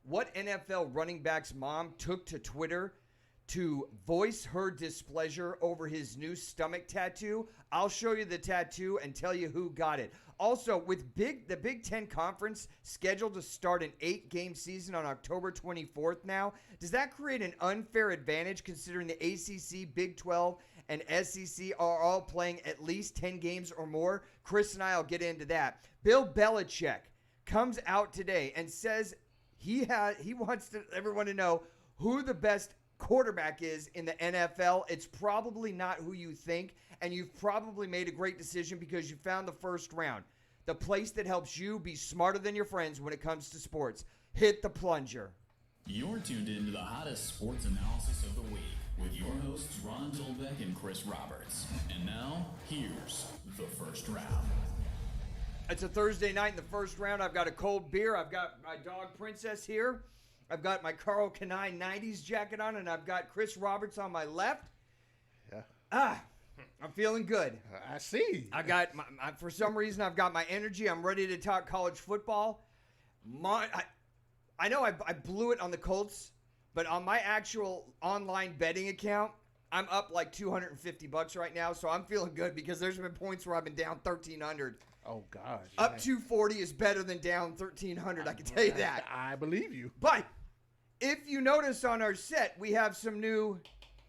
what NFL running back's mom took to Twitter to voice her displeasure over his new stomach tattoo. I'll show you the tattoo and tell you who got it. Also, with the Big Ten Conference scheduled to start an 8-game season on October 24th now, does that create an unfair advantage considering the ACC, Big 12, and SEC are all playing at least 10 games or more? Chris and I will get into that. Bill Belichick comes out today and says he wants everyone to know who the best quarterback is in the NFL. It's probably not who you think, and you've probably made a great decision because you found the first round, the place that helps you be smarter than your friends when it comes to sports. Hit the plunger. You're tuned in to the hottest sports analysis of the week with your hosts Ron Dolbeck and Chris Roberts. And now, here's the first round. It's a Thursday night in the first round. I've got a cold beer. I've got my dog Princess here. I've got my Carl Kanai 90s jacket on, and I've got Chris Roberts on my left. Yeah. I'm feeling good. I see. I got for some reason I've got my energy. I'm ready to talk college football. I know I blew it on the Colts, but on my actual online betting account, I'm up like $250 right now, so I'm feeling good because there's been points where I've been down 1,300. Oh gosh. Up 240 is better than down 1,300. I can tell you that. I believe you. But if you notice on our set, we have some new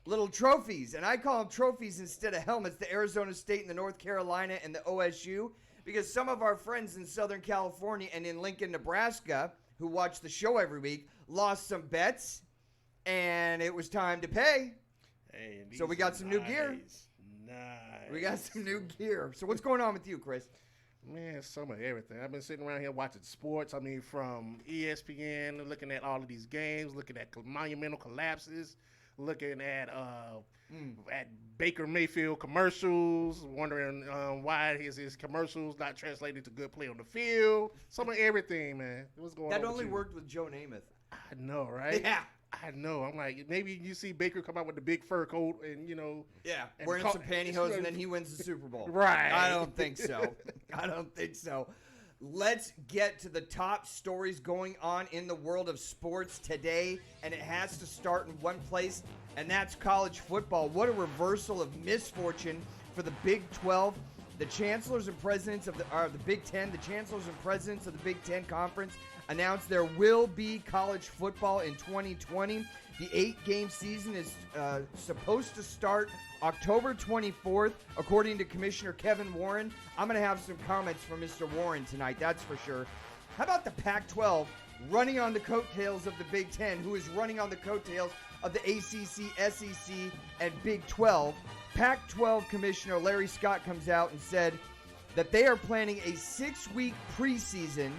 little trophies, and I call them trophies instead of helmets, the Arizona State and the North Carolina and the OSU, because some of our friends in Southern California and in Lincoln, Nebraska, who watch the show every week, lost some bets, and it was time to pay. Hey, so we got some new gear. Nice. We got some new gear. So what's going on with you, Chris? Man, some of everything. I've been sitting around here watching sports. I mean, from ESPN, looking at all of these games, looking at monumental collapses, looking at Baker Mayfield commercials, wondering why his commercials not translated to good play on the field. Some of everything, man. What's going on? That only worked with Joe Namath. I know, right? Yeah. I know. I'm like, maybe you see Baker come out with the big fur coat and, Yeah, wearing some pantyhose and then he wins the Super Bowl. Right. I don't think so. Let's get to the top stories going on in the world of sports today, and it has to start in one place, and that's college football. What a reversal of misfortune for the Big 12. The chancellors and presidents of the Big Ten, the chancellors and presidents of the Big Ten Conference announced there will be college football in 2020. The 8-game season is supposed to start October 24th, according to Commissioner Kevin Warren. I'm going to have some comments from Mr. Warren tonight, that's for sure. How about the Pac-12 running on the coattails of the Big Ten, who is running on the coattails of the ACC, SEC, and Big 12? Pac-12 Commissioner Larry Scott comes out and said that they are planning a 6-week preseason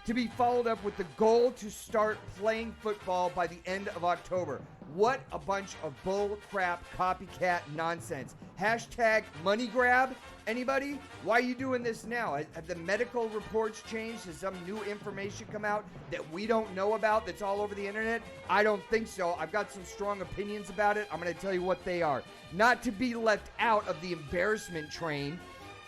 to be followed up with the goal to start playing football by the end of October. What a bunch of bull crap, copycat nonsense. Hashtag money grab. Anybody? Why are you doing this now? Have the medical reports changed? Has some new information come out that we don't know about that's all over the internet? I don't think so. I've got some strong opinions about it. I'm going to tell you what they are. Not to be left out of the embarrassment train,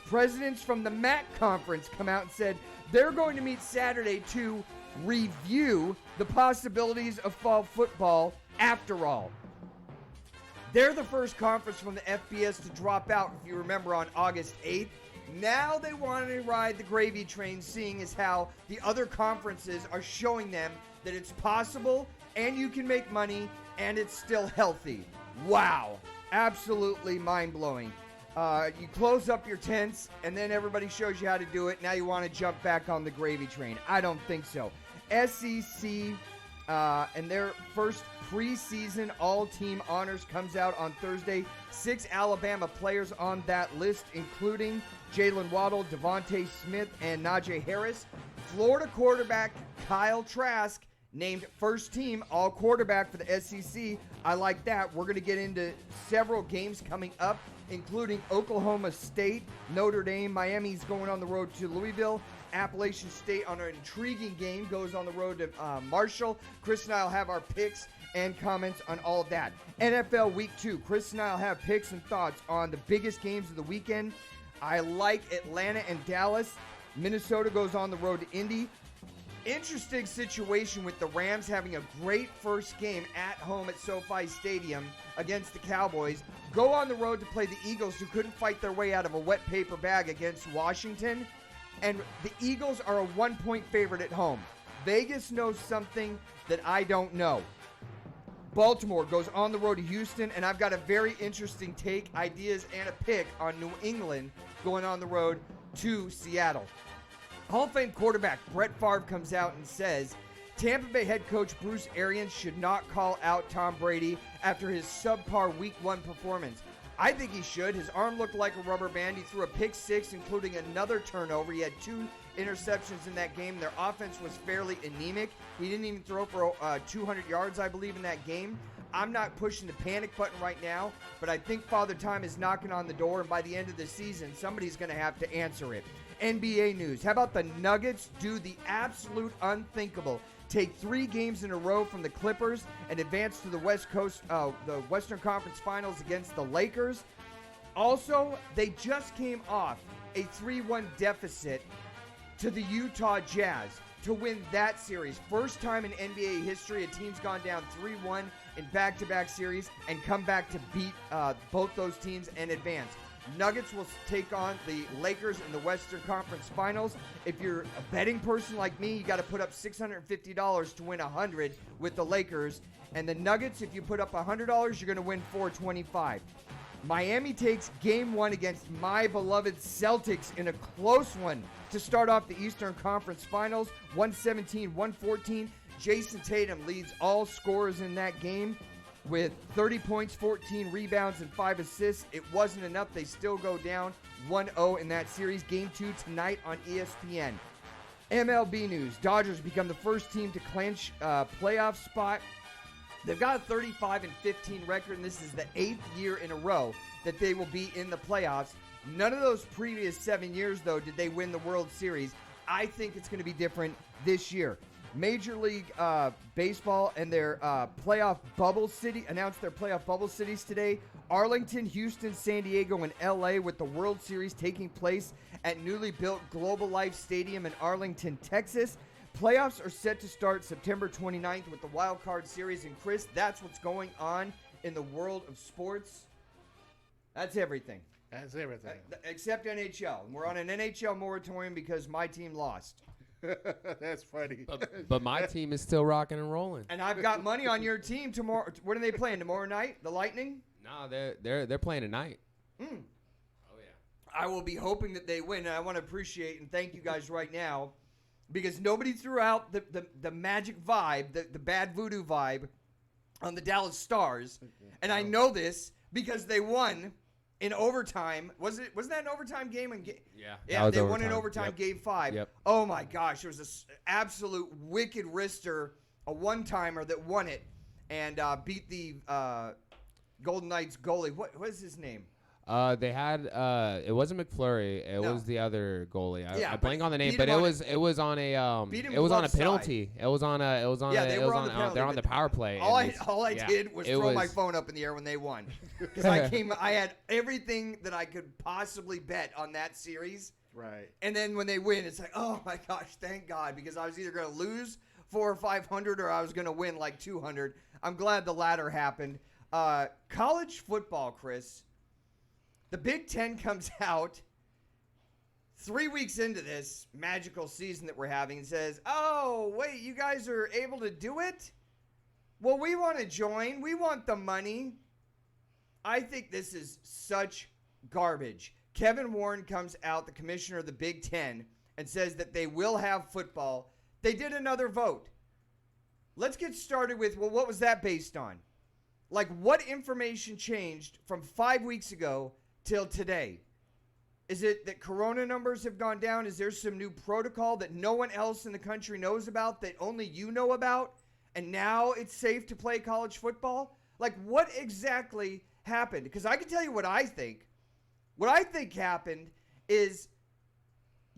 presidents from the MAC conference come out and said they're going to meet Saturday to review the possibilities of fall football after all. They're the first conference from the FBS to drop out, if you remember, on August 8th. Now they want to ride the gravy train, seeing as how the other conferences are showing them that it's possible and you can make money and it's still healthy. Wow. Absolutely mind-blowing. You close up your tents and then everybody shows you how to do it. Now you want to jump back on the gravy train. I don't think so. SEC and their first preseason all-team honors comes out on Thursday. 6 Alabama players on that list, including Jalen Waddle, Devontae Smith, and Najee Harris. Florida quarterback Kyle Trask named first team all quarterback for the SEC. I like that. We're going to get into several games coming up, including Oklahoma State, Notre Dame. Miami's going on the road to Louisville. Appalachian State on an intriguing game goes on the road to Marshall. Chris and I will have our picks and comments on all of that. NFL Week 2. Chris and I will have picks and thoughts on the biggest games of the weekend. I like Atlanta and Dallas. Minnesota goes on the road to Indy. Interesting situation with the Rams having a great first game at home at SoFi Stadium against the Cowboys. Go on the road to play the Eagles, who couldn't fight their way out of a wet paper bag against Washington. And the Eagles are a 1-point favorite at home. Vegas knows something that I don't know. Baltimore goes on the road to Houston, and I've got a very interesting take, ideas, and a pick on New England going on the road to Seattle. Hall of Fame quarterback Brett Favre comes out and says Tampa Bay head coach Bruce Arians should not call out Tom Brady after his subpar Week 1 performance. I think he should. His arm looked like a rubber band. He threw a pick six, including another turnover. He had 2 interceptions in that game. Their offense was fairly anemic. He didn't even throw for 200 yards, I believe, in that game. I'm not pushing the panic button right now, but I think Father Time is knocking on the door, and by the end of the season, somebody's going to have to answer it. NBA news. How about the Nuggets do the absolute unthinkable? Take 3 games in a row from the Clippers and advance to the the Western Conference Finals against the Lakers. Also, they just came off a 3-1 deficit to the Utah Jazz to win that series. First time in NBA history a team's gone down 3-1 in back-to-back series and come back to beat both those teams and advance. Nuggets will take on the Lakers in the Western Conference Finals. If you're a betting person like me, you got to put up $650 to win $100 with the Lakers. And the Nuggets, if you put up $100, you're going to win $425. Miami takes Game 1 against my beloved Celtics in a close one to start off the Eastern Conference Finals, 117-114. Jason Tatum leads all scorers in that game with 30 points, 14 rebounds, and 5 assists. It wasn't enough. They still go down 1-0 in that series. Game 2 tonight on ESPN. MLB news. Dodgers become the first team to clinch playoff spot. They've got a 35-15 record, and this is the 8th year in a row that they will be in the playoffs. None of those previous 7 years, though, did they win the World Series. I think it's going to be different this year. Major League Baseball and their playoff bubble city announced their playoff bubble cities today. Arlington, Houston, San Diego, and LA, with the World Series taking place at newly built Global Life Stadium in Arlington, Texas. Playoffs are set to start September 29th with the Wild Card Series. And Chris, that's what's going on in the world of sports. That's everything. That's everything. Except NHL. We're on an NHL moratorium because my team lost. That's funny. But my team is still rocking and rolling. And I've got money on your team tomorrow. When are they playing? Tomorrow night? The Lightning? No, they're playing tonight. Mm. Oh yeah. I will be hoping that they win. And I want to appreciate and thank you guys right now because nobody threw out the magic vibe, the bad voodoo vibe on the Dallas Stars. And I know this because they won in overtime. Wasn't that an overtime game? Yeah, they won in overtime, yep. Game 5. Yep. Oh, my gosh. It was an absolute wicked wrister, a one-timer that won it and beat the Golden Knights goalie. What is his name? They had it wasn't McFlurry. It was the other goalie. I blank on the name, but it was on a penalty. It was on they're on the power play. All I did was throw my phone up in the air when they won because I had everything that I could possibly bet on that series. Right. And then when they win, it's like, oh my gosh, thank God, because I was either going to lose 400 or 500 or I was going to win like 200. I'm glad the latter happened. College football, Chris. The Big Ten comes out 3 weeks into this magical season that we're having and says, oh, wait, you guys are able to do it? Well, we want to join. We want the money. I think this is such garbage. Kevin Warren comes out, the commissioner of the Big Ten, and says that they will have football. They did another vote. Let's get started with, well, what was that based on? Like, what information changed from 5 weeks ago till today? Is it that corona numbers have gone down? Is there some new protocol that no one else in the country knows about that only you know about? And now it's safe to play college football? Like, what exactly happened? Because I can tell you what I think. What I think happened is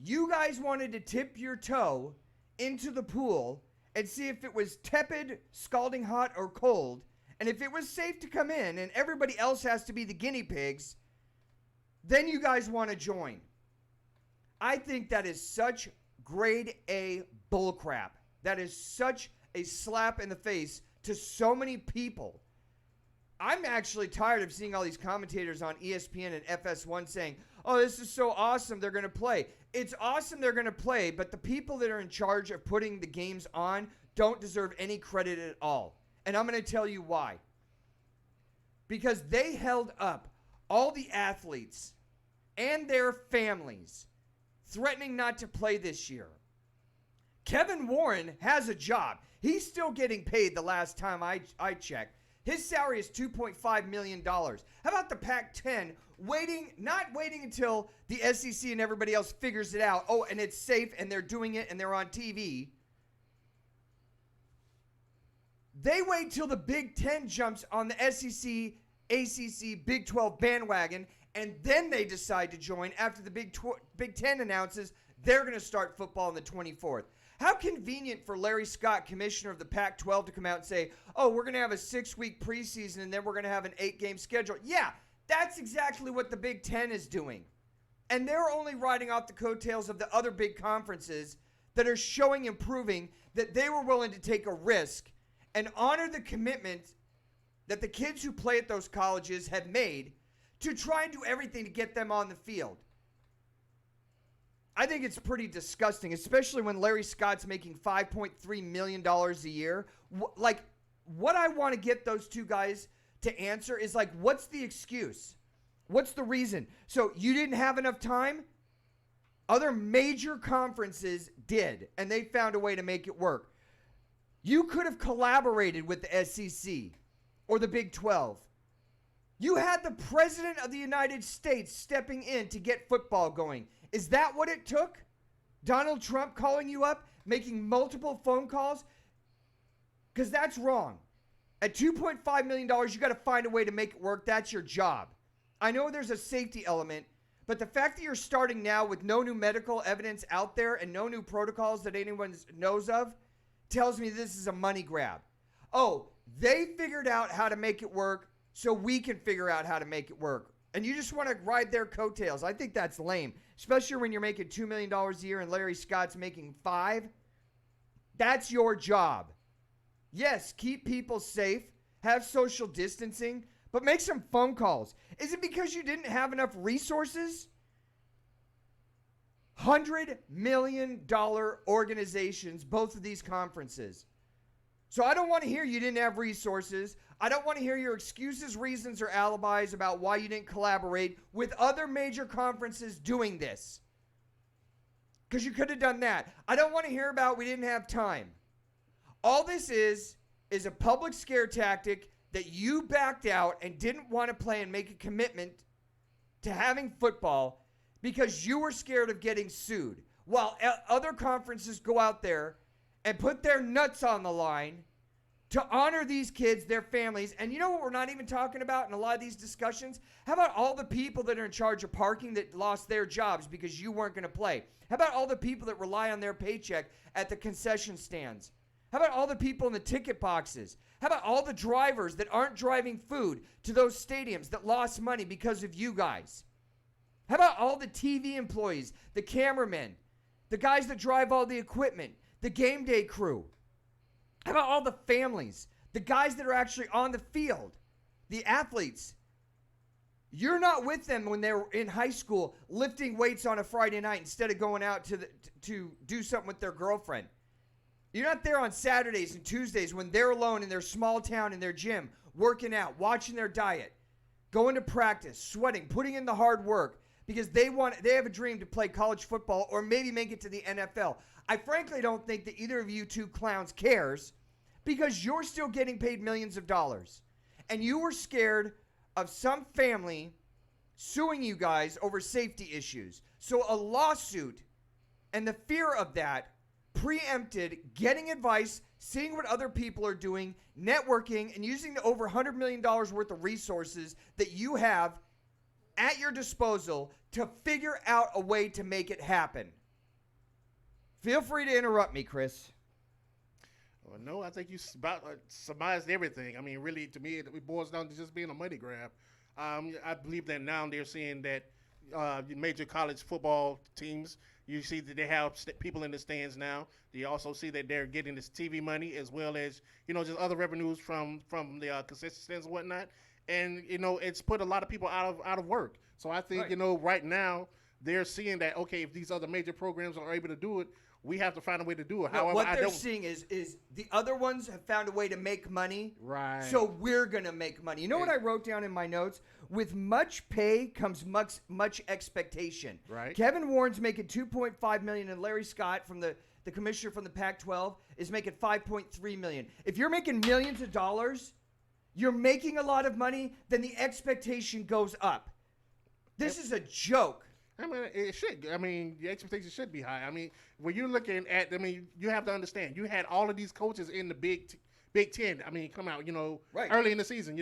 you guys wanted to tip your toe into the pool and see if it was tepid, scalding hot, or cold. And if it was safe to come in and everybody else has to be the guinea pigs, then you guys want to join. I think that is such grade A bullcrap. That is such a slap in the face to so many people. I'm actually tired of seeing all these commentators on ESPN and FS1 saying, oh, this is so awesome, they're going to play. It's awesome they're going to play, but the people that are in charge of putting the games on don't deserve any credit at all. And I'm going to tell you why. Because they held up all the athletes and their families threatening not to play this year. Kevin Warren has a job. He's still getting paid the last time I checked. His salary is $2.5 million. How about the Pac-10 not waiting until the SEC and everybody else figures it out. Oh, and it's safe and they're doing it and they're on TV. They wait till the Big Ten jumps on the SEC, ACC, Big 12 bandwagon, and then they decide to join after the Big Ten announces they're going to start football on the 24th. How convenient for Larry Scott, commissioner of the Pac-12, to come out and say, oh, we're going to have a 6-week preseason and then we're going to have an 8-game schedule. Yeah, that's exactly what the Big Ten is doing. And they're only riding off the coattails of the other big conferences that are showing and proving that they were willing to take a risk and honor the commitment that the kids who play at those colleges have made to try and do everything to get them on the field. I think it's pretty disgusting, especially when Larry Scott's making $5.3 million a year. What I want to get those two guys to answer is what's the excuse? What's the reason? So you didn't have enough time? Other major conferences did, and they found a way to make it work. You could have collaborated with the SEC or the Big 12. You had the President of the United States stepping in to get football going. Is that what it took? Donald Trump calling you up, making multiple phone calls? Because that's wrong. At $2.5 million, you got to find a way to make it work. That's your job. I know there's a safety element, but the fact that you're starting now with no new medical evidence out there and no new protocols that anyone knows of tells me this is a money grab. Oh, they figured out how to make it work, so we can figure out how to make it work. And you just want to ride their coattails. I think that's lame, especially when you're making $2 million a year and Larry Scott's making $5 million. That's your job. Yes, keep people safe, have social distancing, but make some phone calls. Is it because you didn't have enough resources? $100 million organizations, both of these conferences. So I don't want to hear you didn't have resources. I don't want to hear your excuses, reasons, or alibis about why you didn't collaborate with other major conferences doing this. Because you could have done that. I don't want to hear about we didn't have time. All this is a public scare tactic that you backed out and didn't want to play and make a commitment to having football because you were scared of getting sued. While other conferences go out there and put their nuts on the line to honor these kids, their families. And you know what we're not even talking about in a lot of these discussions? How about all the people that are in charge of parking that lost their jobs because you weren't going to play? How about all the people that rely on their paycheck at the concession stands? How about all the people in the ticket boxes? How about all the drivers that aren't driving food to those stadiums that lost money because of you guys? How about all the TV employees, the cameramen, the guys that drive all the equipment, the game day crew? How about all the families, the guys that are actually on the field, the athletes? You're not with them when they're in high school lifting weights on a Friday night instead of going out to do something with their girlfriend. You're not there on Saturdays and Tuesdays when they're alone in their small town in their gym, working out, watching their diet, going to practice, sweating, putting in the hard work because they have a dream to play college football or maybe make it to the NFL. I frankly don't think that either of you two clowns cares because you're still getting paid millions of dollars. And you were scared of some family suing you guys over safety issues. So a lawsuit and the fear of that preempted getting advice, seeing what other people are doing, networking, and using the over $100 million worth of resources that you have at your disposal to figure out a way to make it happen. Feel free to interrupt me, Chris. Well, no, I think you surmised everything. I mean, really, to me, it boils down to just being a money grab. I believe that now they're saying that major college football teams. You see that they have people in the stands now. You also see that they're getting this TV money as well as, just other revenues from the concession stands and whatnot. And, it's put a lot of people out of work. So I think, right now they're seeing that, okay, if these other major programs are able to do it, we have to find a way to do it. No, However, what they're seeing is the other ones have found a way to make money. Right. So we're going to make money. You know what I wrote down in my notes? With much pay comes much expectation. Right. Kevin Warren's making $2.5 million, and Larry Scott, from the commissioner from the Pac-12, is making $5.3 million. If you're making millions of dollars, you're making a lot of money, then the expectation goes up. This is a joke. I mean, it should. I mean, the expectations should be high. I mean, when you're looking at, you have to understand, you had all of these coaches in the Big Ten. I mean, come out, early in the season,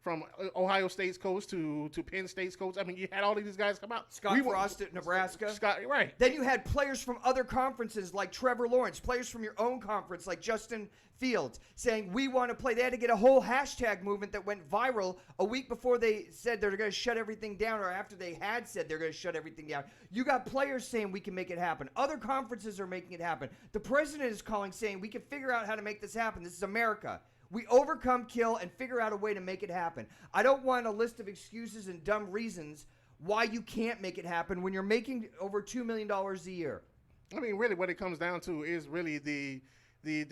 from Ohio State's coach to Penn State's coach. I mean, you had all of these guys come out. Scott Frost at Nebraska. Right. Then you had players from other conferences like Trevor Lawrence, players from your own conference like Justin Fields, saying we want to play. They had to get a whole hashtag movement that went viral a week before they said they're going to shut everything down, or after they had said they're going to shut everything down. You got players saying we can make it happen. Other conferences are making it happen. The president is calling saying we can figure out how to make this happen. This is America. We overcome, kill, and figure out a way to make it happen. I don't want a list of excuses and dumb reasons why you can't make it happen when you're making over $2 million a year. I mean, really what it comes down to is really the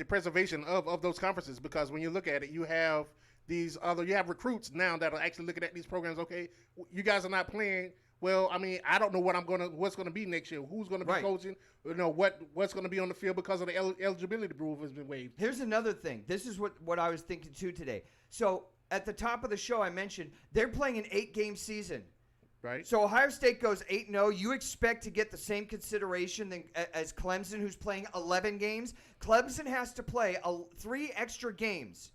preservation of those conferences, because when you look at it, you have recruits now that are actually looking at these programs. Okay, you guys are not playing. Well, I mean, I don't know what's gonna be next year. Who's gonna be coaching? What's gonna be on the field because of the eligibility rule has been waived. Here's another thing. This is what I was thinking too today. So at the top of the show, I mentioned they're playing an 8-game season. Right. So Ohio State goes 8-0. You expect to get the same consideration as Clemson, who's playing 11 games. Clemson has to play 3 extra games.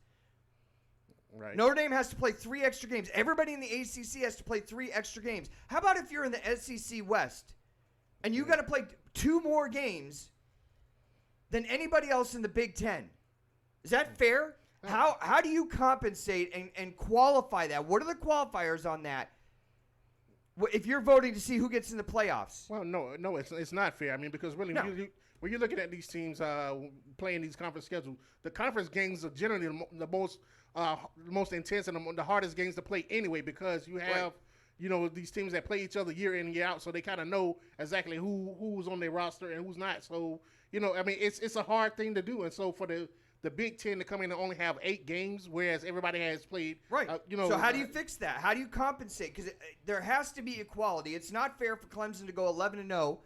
Right. Notre Dame has to play 3 extra games. Everybody in the ACC has to play 3 extra games. How about if you're in the SEC West and you got to play 2 more games than anybody else in the Big Ten? Is that fair? How do you compensate and qualify that? What are the qualifiers on that? If you're voting to see who gets in the playoffs? Well, no, it's not fair. I mean, because really, when you're looking at these teams playing these conference schedules, the conference games are generally the most intense and the hardest games to play anyway, because you have these teams that play each other year in and year out, so they kind of know exactly who's on their roster and who's not. So I mean, it's a hard thing to do, and so for the Big Ten to come in and only have 8 games, whereas everybody has played. Right. So how do you fix that? How do you compensate? Because there has to be equality. It's not fair for Clemson to go 11-0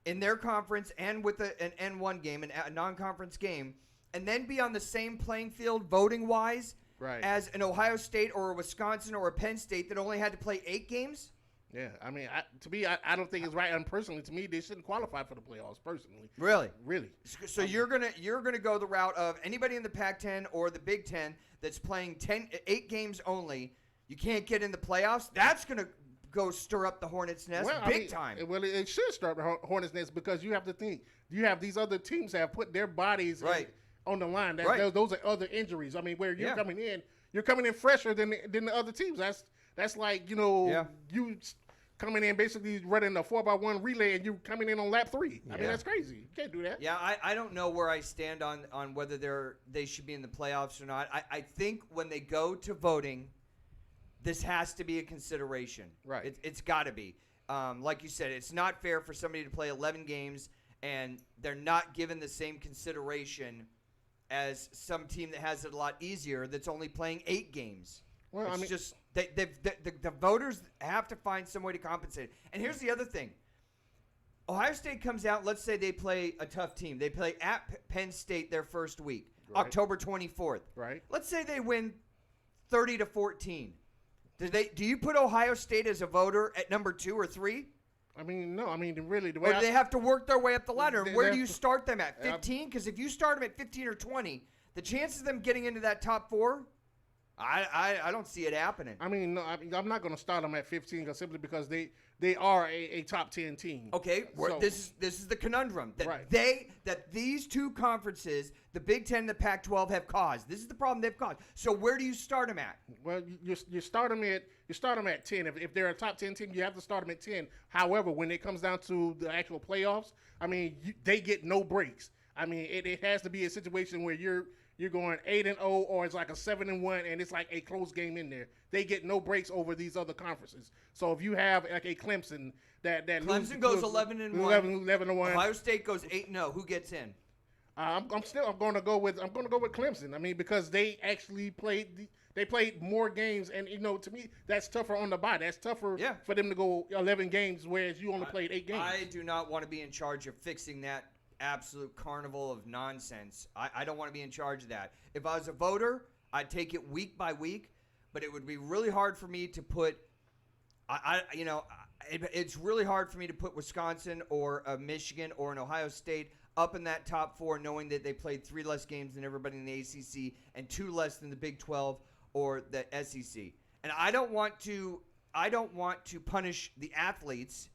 in their conference and with an N1 game, a non-conference game, and then be on the same playing field voting-wise as an Ohio State or a Wisconsin or a Penn State that only had to play 8 games? Yeah, I mean, I don't think it's right. And personally, to me, they shouldn't qualify for the playoffs. Personally, really. So you're gonna go the route of anybody in the Pac-10 or the Big Ten that's playing 8 games only. You can't get in the playoffs. That's gonna go stir up the hornet's nest big time. Well, it should stir up the hornet's nest, because you have to think you have these other teams that have put their bodies on the line. Those are other injuries. I mean, where you're coming in fresher than the other teams. That's like, you coming in basically running a 4x1 relay and you coming in on lap 3. I mean, that's crazy. You can't do that. Yeah, I don't know where I stand on whether they should be in the playoffs or not. I think when they go to voting, this has to be a consideration. Right. It's got to be. Like you said, it's not fair for somebody to play 11 games and they're not given the same consideration as some team that has it a lot easier that's only playing 8 games. Well, it's I mean, just the voters have to find some way to compensate. And here's the other thing. Ohio State comes out, let's say they play a tough team. They play at Penn State their first week, October 24th. Right. Let's say they win 30-14. Do you put Ohio State as a voter at number 2 or 3? I mean, no. I mean, really, the way or do they have to work their way up the ladder? Where do you start them at? 15? Because if you start them at 15 or 20, the chances of them getting into that top 4, I don't see it happening. I mean, no, I'm not going to start them at 15 simply because they are a top 10 team. Okay, this is the conundrum that right. that these two conferences, the Big Ten and the Pac-12, have caused. This is the problem they've caused. So where do you start them at? Well, you start them at 10. If they're a top 10 team, you have to start them at 10. However, when it comes down to the actual playoffs, I mean, they get no breaks. I mean, it has to be a situation where you're going 8-0 or it's like a 7-1 and it's like a close game in there. They get no breaks over these other conferences. So if you have like a Clemson that Clemson goes 11-1, 11-1. Ohio State goes 8-0. Who gets in? I'm going to go with Clemson. I mean, because they actually played more games, and to me that's tougher on the bye. That's tougher for them to go 11 games, whereas you only played 8 games. I do not want to be in charge of fixing that absolute carnival of nonsense. I don't want to be in charge of that. If I was a voter, I'd take it week by week, but it would be really hard for me to put it's really hard for me to put Wisconsin or Michigan or an Ohio State up in that top 4, knowing that they played 3 less games than everybody in the ACC and 2 less than the Big 12 or the SEC. And I don't want to punish the athletes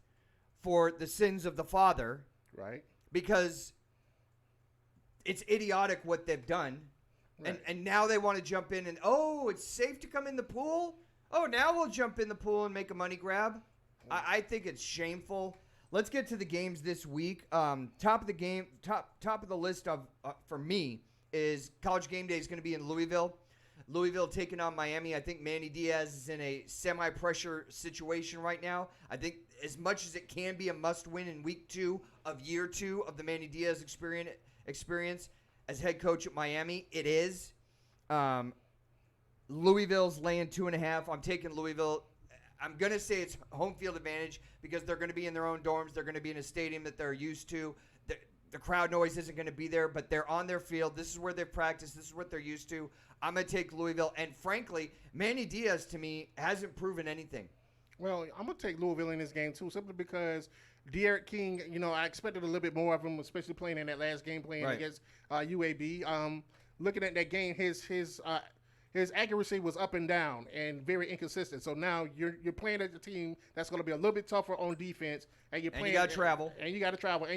for the sins of the father. Right. Because it's idiotic what they've done. Right. And now they want to jump in and, it's safe to come in the pool? Oh, now we'll jump in the pool and make a money grab? Right. I think it's shameful. Let's get to the games this week. Top of the list for me is College Game Day is going to be in Louisville. Louisville taking on Miami. I think Manny Diaz is in a semi-pressure situation right now. I think as much as it can be a must-win in week 2 of year 2 of the Manny Diaz experience as head coach at Miami, it is. Louisville's laying 2.5. I'm taking Louisville. I'm going to say it's home field advantage because they're going to be in their own dorms. They're going to be in a stadium that they're used to. The crowd noise isn't going to be there, but they're on their field. This is where they've practiced. This is what they're used to. I'm going to take Louisville. And frankly, Manny Diaz, to me, hasn't proven anything. Well, I'm going to take Louisville in this game, too, simply because De'Aaron King, I expected a little bit more of him, especially playing in that last game against UAB. Looking at that game, his accuracy was up and down and very inconsistent. So now you're playing as a team that's going to be a little bit tougher on defense, and you got to travel, and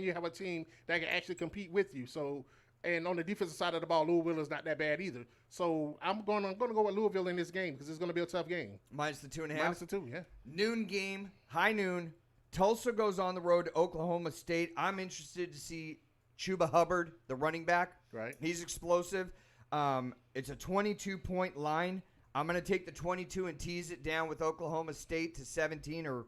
you have a team that can actually compete with you. So, and on the defensive side of the ball, Louisville is not that bad either. So I'm going to go with Louisville in this game because it's going to be a tough game. Minus the 2.5. Minus the 2, yeah. Noon game, high noon. Tulsa goes on the road to Oklahoma State. I'm interested to see Chuba Hubbard, the running back. Right. He's explosive. It's a 22-point line. I'm going to take the 22 and tease it down with Oklahoma State to 17 or,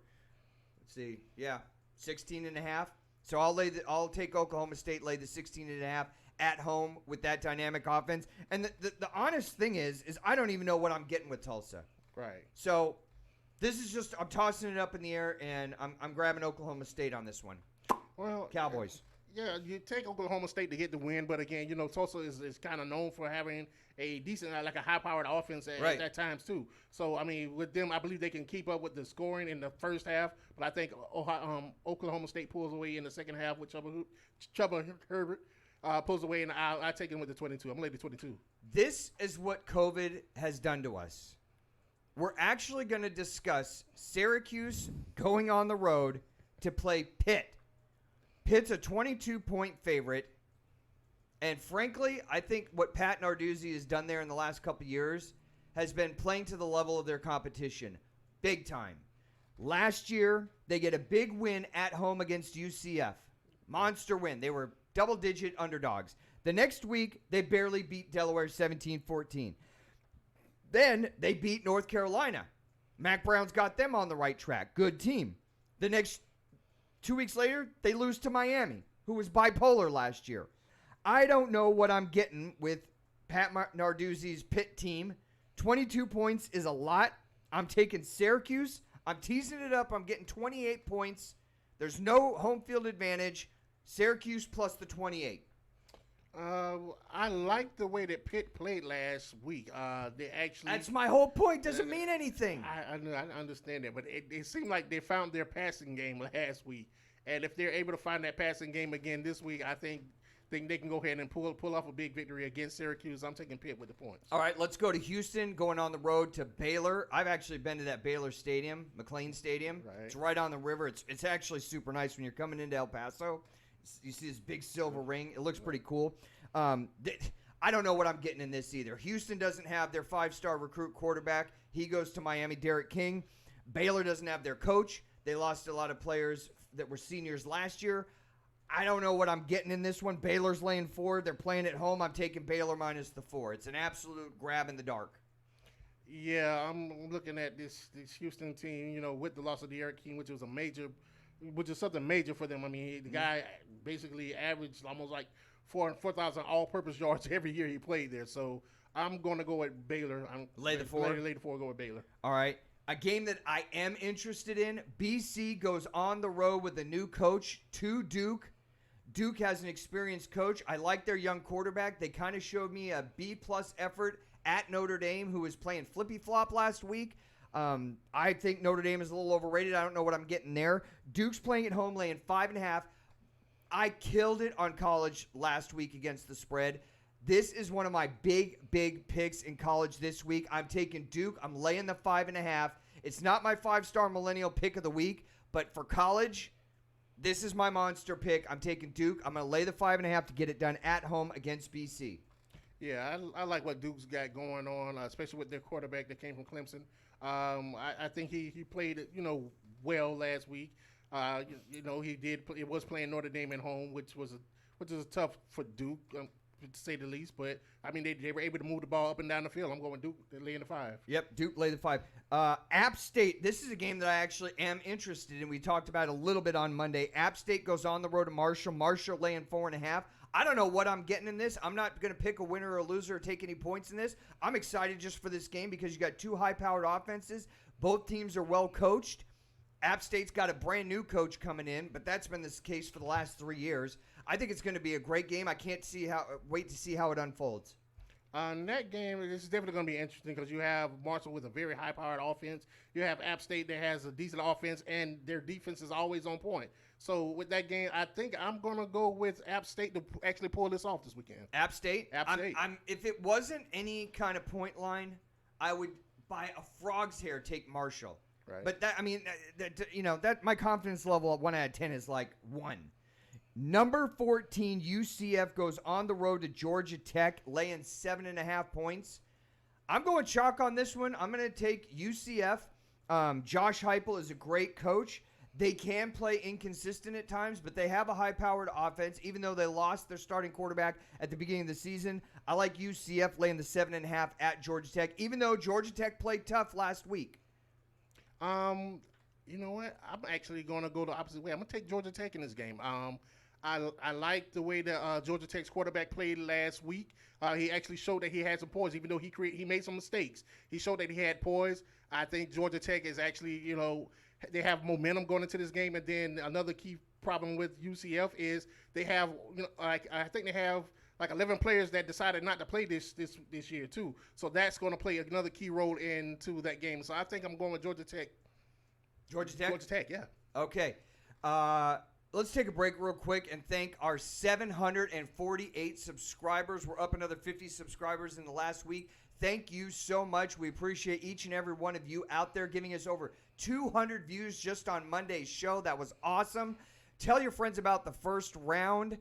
16.5. So I'll take Oklahoma State, lay the 16.5 at home with that dynamic offense. And the honest thing is I don't even know what I'm getting with Tulsa. Right. So this is just, I'm tossing it up in the air, and I'm grabbing Oklahoma State on this one. Well, Cowboys. Yeah, you take Oklahoma State to get the win, but again, Tulsa is kind of known for having a decent, like a high-powered offense at times too. So, I mean, with them, I believe they can keep up with the scoring in the first half, but I think Oklahoma State pulls away in the second half with Chuba Herbert pulls away, and I take him with the 22. I'm going to lay the 22. This is what COVID has done to us. We're actually going to discuss Syracuse going on the road to play Pitt. Pitt's a 22-point favorite, and frankly, I think what Pat Narduzzi has done there in the last couple of years has been playing to the level of their competition, big time. Last year, they get a big win at home against UCF. Monster win. They were double-digit underdogs. The next week, they barely beat Delaware 17-14. Then they beat North Carolina. Mac Brown's got them on the right track. Good team. The next 2 weeks later, they lose to Miami, who was bipolar last year. I don't know what I'm getting with Pat Narduzzi's Pitt team. 22 points is a lot. I'm taking Syracuse. I'm teasing it up. I'm getting 28 points. There's no home field advantage. Syracuse plus the 28. I like the way that Pitt played last week. They actually. That's my whole point. Doesn't mean anything. I understand that, but it seemed like they found their passing game last week, and if they're able to find that passing game again this week, I think think they can go ahead and pull off a big victory against Syracuse. I'm taking Pitt with the points. All right, let's go to Houston, going on the road to Baylor. I've actually been to that Baylor Stadium, McLean Stadium. Right. It's right on the river. It's actually super nice when you're coming into El Paso. You see this big silver ring. It looks pretty cool. I don't know what I'm getting in this either. Houston doesn't have their 5-star recruit quarterback. He goes to Miami, Derek King. Baylor doesn't have their coach. They lost a lot of players that were seniors last year. I don't know what I'm getting in this one. Baylor's laying 4. They're playing at home. I'm taking Baylor minus the 4. It's an absolute grab in the dark. Yeah, I'm looking at this Houston team, you know, with the loss of Derek King, which is something major for them. I mean, the guy basically averaged almost like 4,000 all-purpose yards every year he played there. So I'm going to go with Baylor. Lay the 4? Lay the 4, go with Baylor. All right. A game that I am interested in, BC goes on the road with a new coach to Duke. Duke has an experienced coach. I like their young quarterback. They kind of showed me a B-plus effort at Notre Dame, who was playing flippy-flop last week. I think Notre Dame is a little overrated. I don't know what I'm getting there. Duke's playing at home, laying 5.5. I killed it on college last week against the spread. This is one of my big picks in college this week. I'm taking Duke. I'm laying the 5.5. It's not my 5-star millennial pick of the week, but for college, this is my monster pick. I'm taking Duke. I'm going to lay the 5.5 to get it done at home against BC. Yeah, I like what Duke's got going on, especially with their quarterback that came from Clemson. I think he played, well last week. He was playing Notre Dame at home, which is tough for Duke, to say the least. But I mean, they were able to move the ball up and down the field. I'm going Duke. They're laying the 5. Yep, Duke lay the 5. App State. This is a game that I actually am interested in. We talked about it a little bit on Monday. App State goes on the road to Marshall. Marshall laying 4.5. I don't know what I'm getting in this. I'm not going to pick a winner or a loser or take any points in this. I'm excited just for this game because you got 2 high-powered offenses. Both teams are well coached. App State's got a brand new coach coming in, but that's been this case for the last 3 years. I think it's going to be a great game. I can't wait to see how it unfolds. That game is definitely going to be interesting because you have Marshall with a very high-powered offense. You have App State that has a decent offense, and their defense is always on point. So with that game, I think I'm going to go with App State to actually pull this off this weekend. App State? App State. If it wasn't any kind of point line, I would, by a frog's hair, take Marshall. Right. But that my confidence level at 1 out of 10 is like 1. Number 14, UCF goes on the road to Georgia Tech, laying 7.5 points. I'm going chalk on this one. I'm going to take UCF. Josh Heupel is a great coach. They can play inconsistent at times, but they have a high-powered offense, even though they lost their starting quarterback at the beginning of the season. I like UCF laying the 7.5 at Georgia Tech, even though Georgia Tech played tough last week. You know what? I'm actually going to go the opposite way. I'm going to take Georgia Tech in this game. I like the way that Georgia Tech's quarterback played last week. He actually showed that he had some poise, even though he made some mistakes. He showed that he had poise. I think Georgia Tech is actually, they have momentum going into this game. And then another key problem with UCF is they have, I think they have like 11 players that decided not to play this year too. So that's going to play another key role into that game. So I think I'm going with Georgia Tech. Georgia Tech? Georgia Tech, yeah. Okay. Let's take a break real quick and thank our 748 subscribers. We're up another 50 subscribers in the last week. Thank you so much. We appreciate each and every one of you out there giving us over 200 views just on Monday's show. That was awesome. Tell your friends about the first round.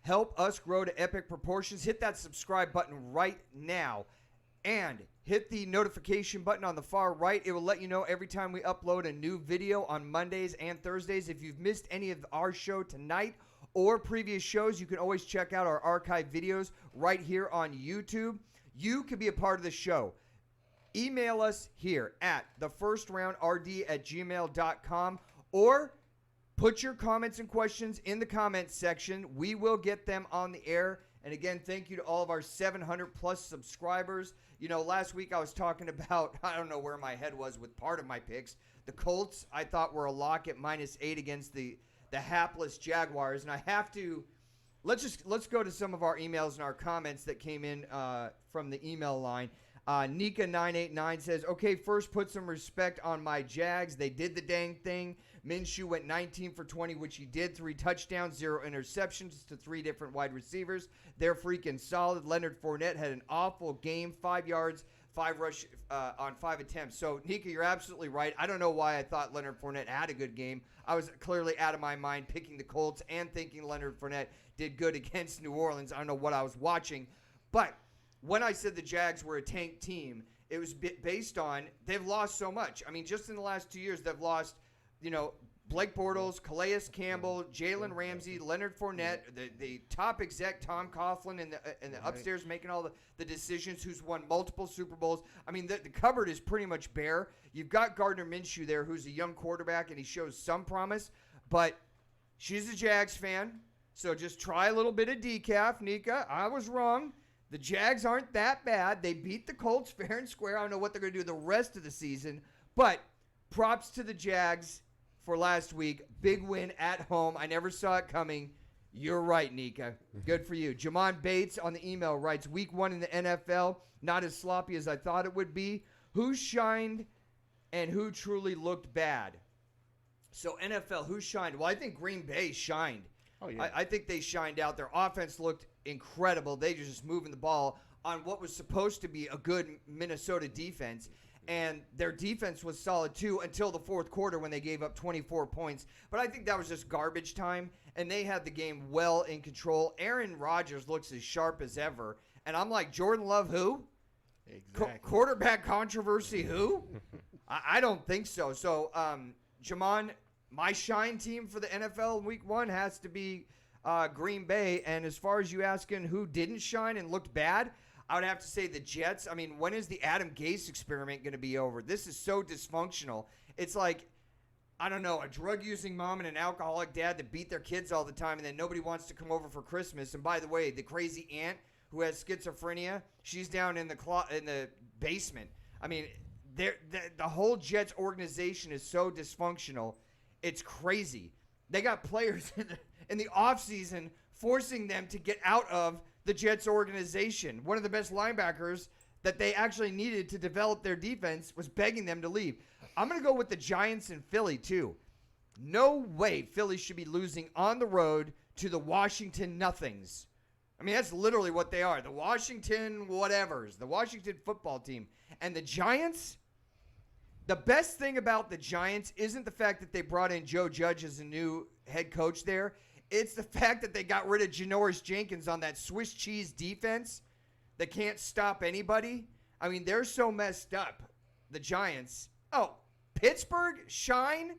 Help us grow to epic proportions. Hit that subscribe button right now. And hit the notification button on the far right. It will let you know every time we upload a new video on Mondays and Thursdays. If you've missed any of our show tonight or previous shows, you can always check out our archive videos right here on YouTube. You can be a part of the show. Email us here at thefirstraundrd@gmail.com or put your comments and questions in the comments section. We will get them on the air. And again, thank you to all of our 700-plus subscribers. Last week I was talking about, I don't know where my head was with part of my picks. The Colts, I thought, were a lock at -8 against the hapless Jaguars. And I have to, let's go to some of our emails and our comments that came in from the email line. Nika989 says, okay, first put some respect on my Jags. They did the dang thing. Minshew went 19 for 20, which he did. 3 touchdowns, 0 interceptions to 3 different wide receivers. They're freaking solid. Leonard Fournette had an awful game, 5 yards, 5 rush on 5 attempts. So, Nika, you're absolutely right. I don't know why I thought Leonard Fournette had a good game. I was clearly out of my mind picking the Colts and thinking Leonard Fournette did good against New Orleans. I don't know what I was watching. But when I said the Jags were a tank team, it was based on they've lost so much. I mean, just in the last 2 years, they've lost, Blake Bortles, Calais Campbell, Jalen Ramsey, Leonard Fournette, the top exec, Tom Coughlin, and the upstairs making all the decisions, who's won multiple Super Bowls. I mean, the cupboard is pretty much bare. You've got Gardner Minshew there, who's a young quarterback, and he shows some promise. But she's a Jags fan, so just try a little bit of decaf, Nika. I was wrong. The Jags aren't that bad. They beat the Colts fair and square. I don't know what they're going to do the rest of the season. But props to the Jags for last week. Big win at home. I never saw it coming. You're right, Nika. Good for you. Jamon Bates on the email writes, week 1 in the NFL, not as sloppy as I thought it would be. Who shined and who truly looked bad? So NFL, who shined? Well, I think Green Bay shined. Oh, yeah. I think they shined out. Their offense looked incredible. They just moving the ball on what was supposed to be a good Minnesota defense. And their defense was solid, too, until the fourth quarter when they gave up 24 points. But I think that was just garbage time, and they had the game well in control. Aaron Rodgers looks as sharp as ever. And I'm like, Jordan Love who? Exactly. Quarterback controversy who? I don't think so. So, Jamon, my shine team for the NFL in week 1 has to be Green Bay. And as far as you asking who didn't shine and looked bad, I would have to say the Jets. I mean, when is the Adam Gase experiment going to be over? This is so dysfunctional. It's like, I don't know, a drug-using mom and an alcoholic dad that beat their kids all the time, and then nobody wants to come over for Christmas. And by the way, the crazy aunt who has schizophrenia, she's down in the basement. I mean, the whole Jets organization is so dysfunctional. It's crazy. They got players in the offseason forcing them to get out of the Jets organization. One of the best linebackers that they actually needed to develop their defense was begging them to leave. I'm going to go with the Giants and Philly, too. No way Philly should be losing on the road to the Washington Nothings. I mean, that's literally what they are. The Washington whatevers. The Washington football team. And the Giants, the best thing about the Giants isn't the fact that they brought in Joe Judge as a new head coach there. It's the fact that they got rid of Janoris Jenkins on that Swiss cheese defense that can't stop anybody. I mean, they're so messed up, the Giants. Oh, Pittsburgh, shine?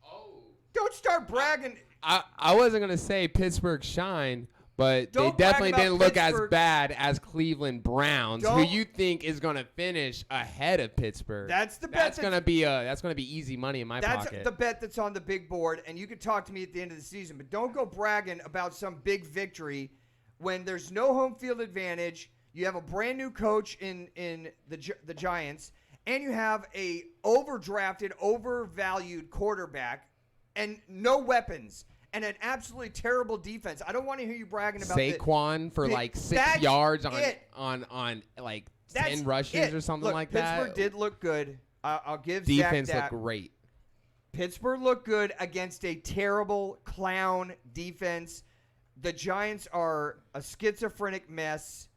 Oh. Don't start bragging. I wasn't going to say Pittsburgh shine, but they definitely didn't look as bad as Cleveland Browns, who you think is going to finish ahead of Pittsburgh. That's the bet. That's going to be easy money in my pocket. That's the bet that's on the big board, and you can talk to me at the end of the season, but don't go bragging about some big victory when there's no home field advantage. You have a brand new coach in the Giants, and you have a overdrafted, overvalued quarterback and no weapons. And an absolutely terrible defense. I don't want to hear you bragging about Saquon for like 6 yards on like 10 rushes or something like that. Pittsburgh did look good. I'll give defense Zach that. Looked great. Pittsburgh looked good against a terrible clown defense. The Giants are a schizophrenic mess.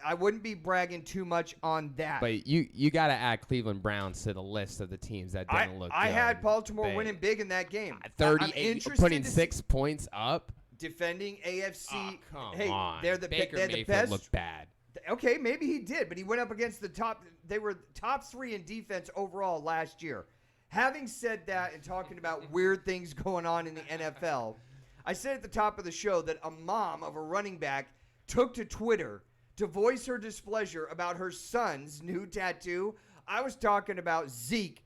I wouldn't be bragging too much on that. But you got to add Cleveland Browns to the list of the teams that didn't look good. I had Baltimore winning big in that game. 38, putting 6 points up. Defending AFC. Oh, come on. They're the best. Looked bad. Okay, maybe he did, but he went up against the top. They were top 3 in defense overall last year. Having said that and talking about weird things going on in the NFL, I said at the top of the show that a mom of a running back took to Twitter to voice her displeasure about her son's new tattoo. I was talking about Zeke,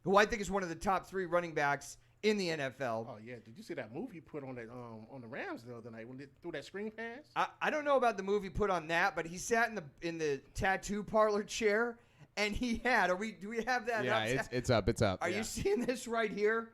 who I think is one of the top 3 running backs in the NFL. Oh, yeah. Did you see that move he put on that on the Rams the other night when they threw that screen pass? I don't know about the move he put on that, but he sat in the tattoo parlor chair, and he had. Do we have that? Yeah, up? It's up. It's up. Are you seeing this right here?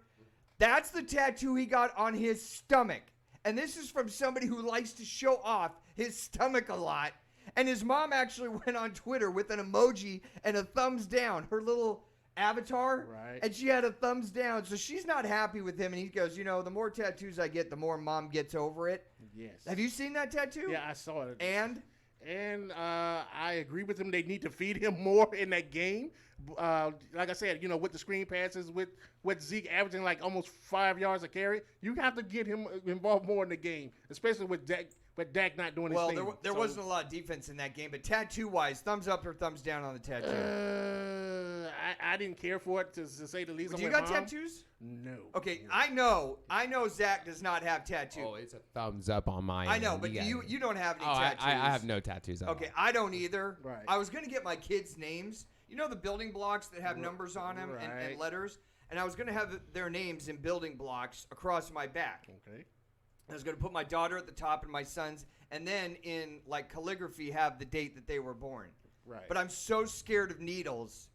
That's the tattoo he got on his stomach. And this is from somebody who likes to show off his stomach a lot. And his mom actually went on Twitter with an emoji and a thumbs down, her little avatar. Right. And she had a thumbs down. So she's not happy with him. And he goes, the more tattoos I get, the more mom gets over it. Yes. Have you seen that tattoo? Yeah, I saw it. And I agree with him. They need to feed him more in that game. Like I said, with the screen passes, with Zeke averaging like almost 5 yards a carry, you have to get him involved more in the game, especially with Dak not doing his thing. Well, there wasn't a lot of defense in that game, but tattoo-wise, thumbs up or thumbs down on the tattoo? I didn't care for it, to say the least. Do you got tattoos? No. Okay, I know Zach does not have tattoos. Oh, it's a thumbs up on my end. I know, but you don't have any tattoos. I have no tattoos. Okay, I don't either. Right. I was going to get my kids' names. The building blocks that have numbers on them and letters? And I was going to have their names in building blocks across my back. Okay. I was going to put my daughter at the top and my sons, and then in like calligraphy have the date that they were born. Right. But I'm so scared of needles.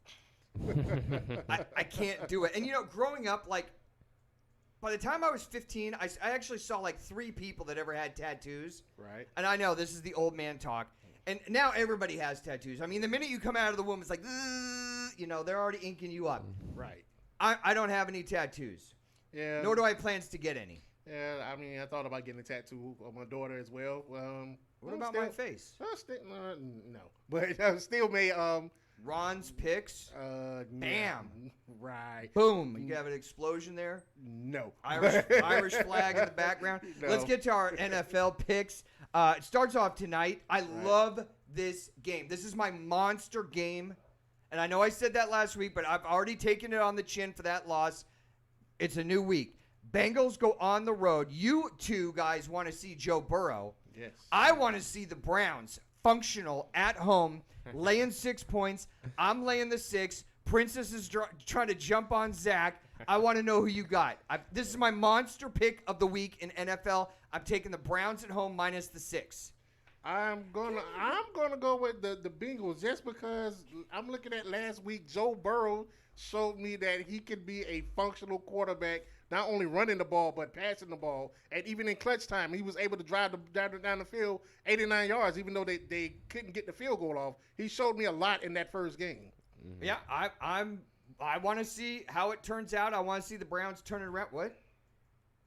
I can't do it. And growing up, like by the time I was 15, I actually saw like 3 people that ever had tattoos. Right. And I know this is the old man talk. And now everybody has tattoos. I mean, the minute you come out of the womb, it's like, they're already inking you up. Right. I don't have any tattoos. Yeah. Nor do I have plans to get any. Yeah, I mean, I thought about getting a tattoo of my daughter as well. What about my face? No. But I still may. Ron's picks. Bam. Right. Boom. You have an explosion there. No. Irish flag in the background. No. Let's get to our NFL picks. It starts off tonight. I love this game. This is my monster game. And I know I said that last week, but I've already taken it on the chin for that loss. It's a new week. Bengals go on the road. You two guys want to see Joe Burrow. Yes. I want to see the Browns functional at home, laying 6 points. I'm laying the 6. Princess is trying to jump on Zach. I want to know who you got. This is my monster pick of the week in NFL. I'm taking the Browns at home minus the 6. I'm gonna go with the Bengals just because I'm looking at last week. Joe Burrow showed me that he could be a functional quarterback, not only running the ball but passing the ball, and even in clutch time, he was able to drive down the field 89 yards, even though they couldn't get the field goal off. He showed me a lot in that first game. Mm-hmm. Yeah, I want to see how it turns out. I want to see the Browns turn it around. What?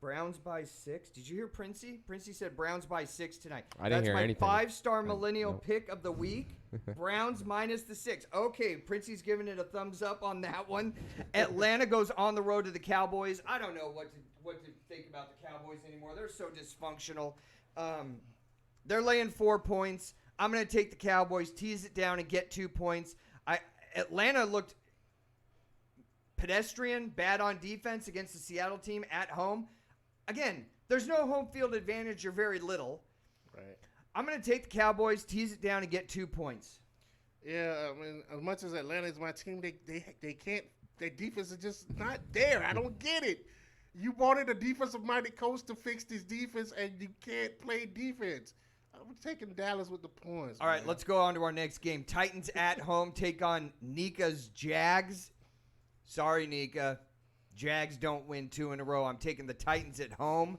Browns by 6. Did you hear Princey? Princey said Browns by 6 tonight. I didn't hear anything. That's my 5-star millennial pick of the week. Browns minus the 6. Okay, Princey's giving it a thumbs up on that one. Atlanta goes on the road to the Cowboys. I don't know what to think about the Cowboys anymore. They're so dysfunctional. They're laying 4 points. I'm going to take the Cowboys, tease it down, and get 2 points. Atlanta looked pedestrian, bad on defense against the Seattle team at home. Again, there's no home field advantage or very little. Right. I'm going to take the Cowboys, tease it down, and get 2 points. Yeah, I mean, as much as Atlanta is my team, they can't. Their defense is just not there. I don't get it. You wanted a defensive-minded coach to fix this defense, and you can't play defense. I'm taking Dallas with the points. All right, let's go on to our next game. Titans at home take on Nika's Jags. Sorry, Nika. Jags don't win 2 in a row. I'm taking the Titans at home.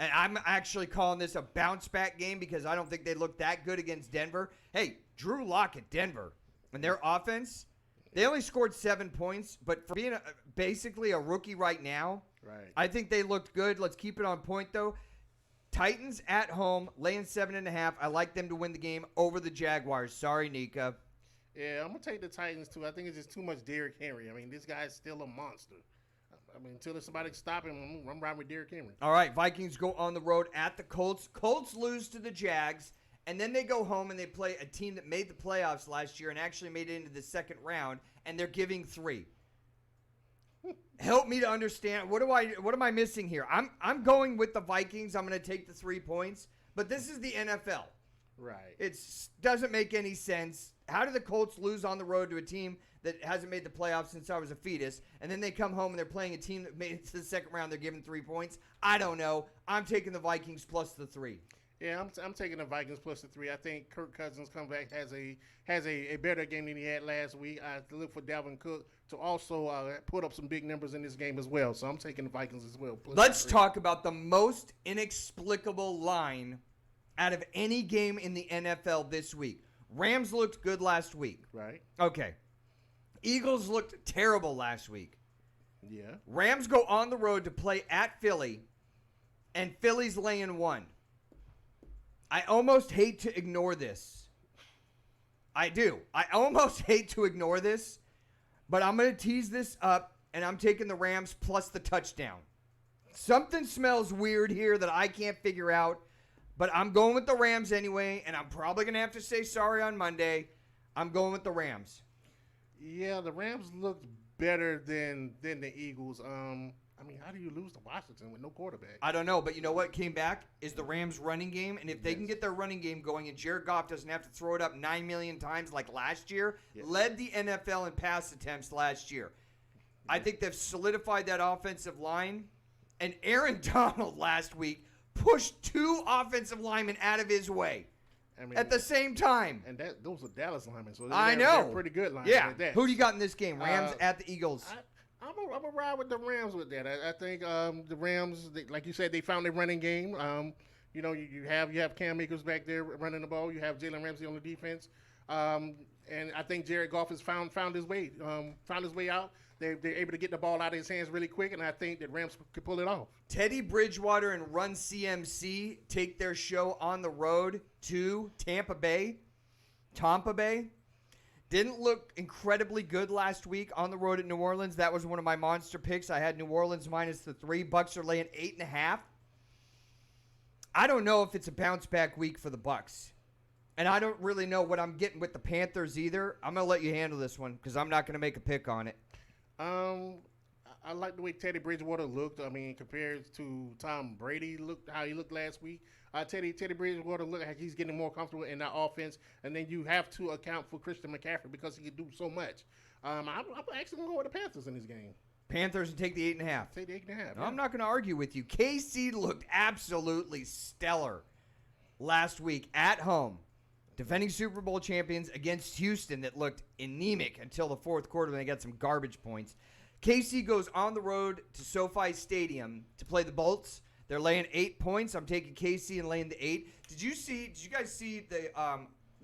And I'm actually calling this a bounce-back game because I don't think they look that good against Denver. Hey, Drew Lock at Denver and their offense, they only scored 7 points, but for being basically a rookie right now, I think they looked good. Let's keep it on point, though. Titans at home, laying 7.5. I like them to win the game over the Jaguars. Sorry, Nika. Yeah, I'm going to take the Titans, too. I think it's just too much Derrick Henry. I mean, this guy's still a monster. I mean, until somebody can stop him, I'm riding with Derrick Henry. All right, Vikings go on the road at the Colts. Colts lose to the Jags, and then they go home and they play a team that made the playoffs last year and actually made it into the second round, and they're giving 3. Help me to understand. What am I missing here? I'm going with the Vikings. I'm going to take the 3 points, but this is the NFL. Right. It doesn't make any sense. How do the Colts lose on the road to a team that hasn't made the playoffs since I was a fetus, and then they come home and they're playing a team that made it to the second round, they're giving 3 points? I don't know. I'm taking the Vikings plus the 3. Yeah, I'm taking the Vikings plus the 3. I think Kirk Cousins come back has a better game than he had last week. I look for Dalvin Cook to also put up some big numbers in this game as well. So I'm taking the Vikings as well. Let's talk about the most inexplicable line out of any game in the NFL this week. Rams looked good last week. Right. Okay. Eagles looked terrible last week. Yeah. Rams go on the road to play at Philly, and Philly's laying 1. I almost hate to ignore this. I do. I almost hate to ignore this, but I'm going to tease this up, and I'm taking the Rams plus the touchdown. Something smells weird here that I can't figure out, but I'm going with the Rams anyway, and I'm probably going to have to say sorry on Monday. I'm going with the Rams. Yeah, the Rams looked better than the Eagles. I mean, how do you lose to Washington with no quarterback? I don't know, but you know what came back is the Rams' running game, and if they can get their running game going and Jared Goff doesn't have to throw it up 9 million times like last year, led the NFL in pass attempts last year. I think they've solidified that offensive line, and Aaron Donald last week pushed 2 offensive linemen out of his way at the same time. And those are Dallas linemen, so I know. they're pretty good linemen. Yeah. At that. Who do you got in this game? Rams at the Eagles. I'm gonna ride with the Rams with that. I think the Rams, like you said, they found their running game. You have Cam Akers back there running the ball. You have Jalen Ramsey on the defense, and I think Jared Goff has found his way out. They're able to get the ball out of his hands really quick, and I think that Rams could pull it off. Teddy Bridgewater and Run CMC take their show on the road to Tampa Bay. Didn't look incredibly good last week on the road at New Orleans. That was one of my monster picks. I had New Orleans minus the 3. Bucks are laying 8.5. I don't know if it's a bounce back week for the Bucks. And I don't really know what I'm getting with the Panthers either. I'm going to let you handle this one because I'm not going to make a pick on it. I like the way Teddy Bridgewater looked. I mean, compared to Tom Brady, how he looked last week. Teddy Bridgewater looked like he's getting more comfortable in that offense. And then you have to account for Christian McCaffrey because he can do so much. I'm actually going to go with the Panthers in this game. Panthers and take the 8.5. Take the 8.5. No, I'm not going to argue with you. KC looked absolutely stellar last week at home. Defending Super Bowl champions against Houston that looked anemic until the fourth quarter when they got some garbage points. KC goes on the road to SoFi Stadium to play the Bolts. They're laying 8 points. I'm taking KC and laying the 8. Did you guys see the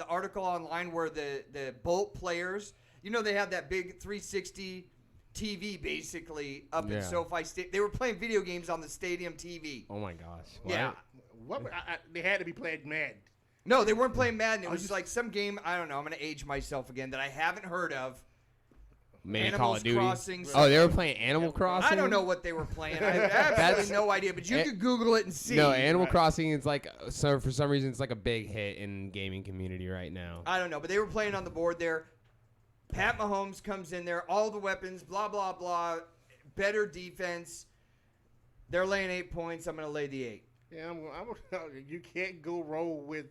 article online where the Bolt players, they have that big 360 TV basically up in SoFi Stadium. They were playing video games on the stadium TV. Oh my gosh. What? Yeah. They had to be playing Madden. No, they weren't playing Madden. It was just like some game, I don't know, I'm going to age myself again, that I haven't heard of. Call of Duty. Crossing. Oh, they were playing Animal Crossing? I don't know what they were playing. I have absolutely no idea, but you could Google it and see. No, Animal Crossing is for some reason, it's like a big hit in gaming community right now. I don't know, but they were playing on the board there. Pat Mahomes comes in there, all the weapons, blah, blah, blah, better defense. They're laying 8 points. I'm going to lay the 8. Yeah, you can't go roll with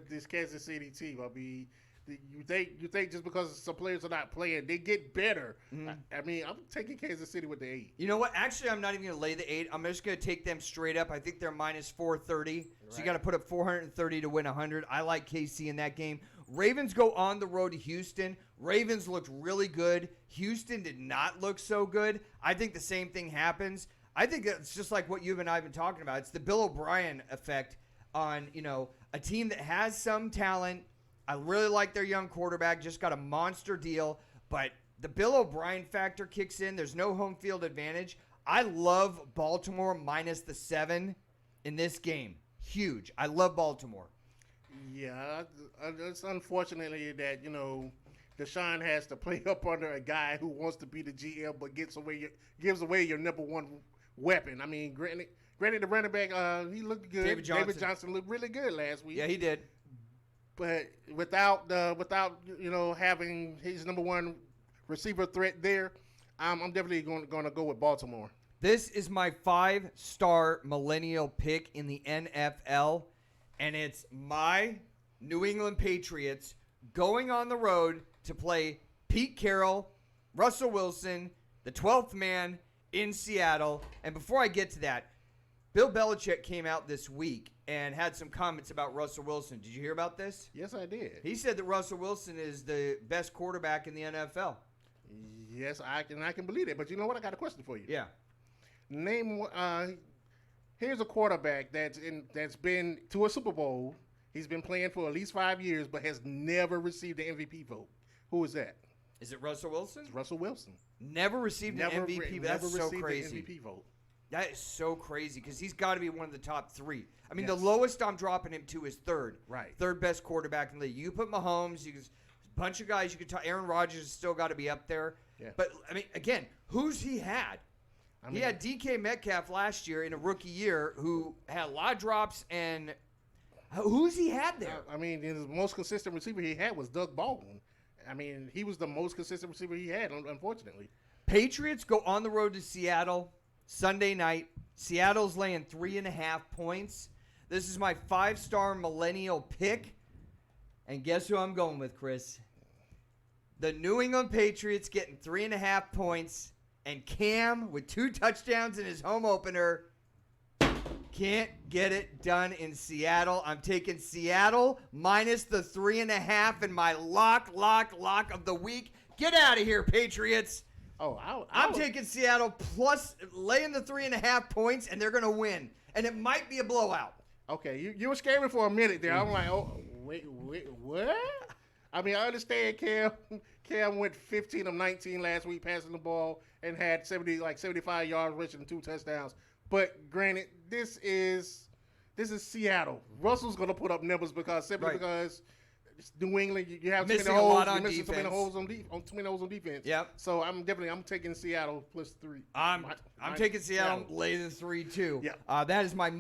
this Kansas City team. I mean, you think just because some players are not playing, they get better. Mm-hmm. I mean, I'm taking Kansas City with the 8. You know what? Actually, I'm not even going to lay the 8. I'm just going to take them straight up. I think they're minus 430. Right. So you got to put up 430 to win 100. I like KC in that game. Ravens go on the road to Houston. Ravens looked really good. Houston did not look so good. I think the same thing happens. I think it's just like what you and I have been talking about. It's the Bill O'Brien effect on, a team that has some talent. I really like their young quarterback, just got a monster deal, but the Bill O'Brien factor kicks in. There's no home field advantage. I love Baltimore minus the 7 in this game. Huge. I love Baltimore. Yeah, it's unfortunately that, Deshaun has to play up under a guy who wants to be the GM but gives away your number one weapon. I mean, granted the running back, he looked good. David Johnson looked really good last week. Yeah, he did. But without having his number one receiver threat there, I'm definitely going to go with Baltimore. This is my 5-star millennial pick in the NFL, and it's my New England Patriots going on the road to play Pete Carroll, Russell Wilson, the 12th man in Seattle. And before I get to that, Bill Belichick came out this week and had some comments about Russell Wilson. Did you hear about this? Yes, I did. He said that Russell Wilson is the best quarterback in the NFL. Yes, I can believe it. But you know what? I got a question for you. Yeah. Name here's a quarterback that's been to a Super Bowl. He's been playing for at least 5 years, but has never received the MVP vote. Who is that? Is it Russell Wilson? It's Russell Wilson. Never received an MVP. That's so crazy. The MVP vote. That is so crazy because he's got to be one of the top 3. I mean, Yes. the lowest I'm dropping him to is third. Right. Third best quarterback in the league. You put Mahomes, a bunch of guys you could talk. Aaron Rodgers has still got to be up there. Yeah. But, I mean, again, who's he had? He had DK Metcalf last year in a rookie year who had a lot of drops, and who's he had there? I mean, the most consistent receiver he had was Doug Baldwin. I mean, he was the most consistent receiver he had, unfortunately. Patriots go on the road to Seattle Sunday night. Seattle's laying 3.5 points. This is my 5-star millennial pick. And guess who I'm going with, Chris? The New England Patriots getting 3.5 points. And Cam, with 2 touchdowns in his home opener, can't get it done in Seattle. I'm taking Seattle minus the 3.5 in my lock of the week. Get out of here, Patriots. I'm taking Seattle plus laying the 3.5 points, and they're going to win. And it might be a blowout. Okay, you were scared me for a minute there. I'm like, oh, wait, what? I mean, I understand Cam went 15 of 19 last week passing the ball and had 75 yards rushing and 2 touchdowns. But granted, this is Seattle. Russell's going to put up numbers because it's New England. You have too many holes. You're missing too many holes on defense. Yep. So I'm taking Seattle plus 3. I'm taking Seattle lay the 3 too. Yeah. That is my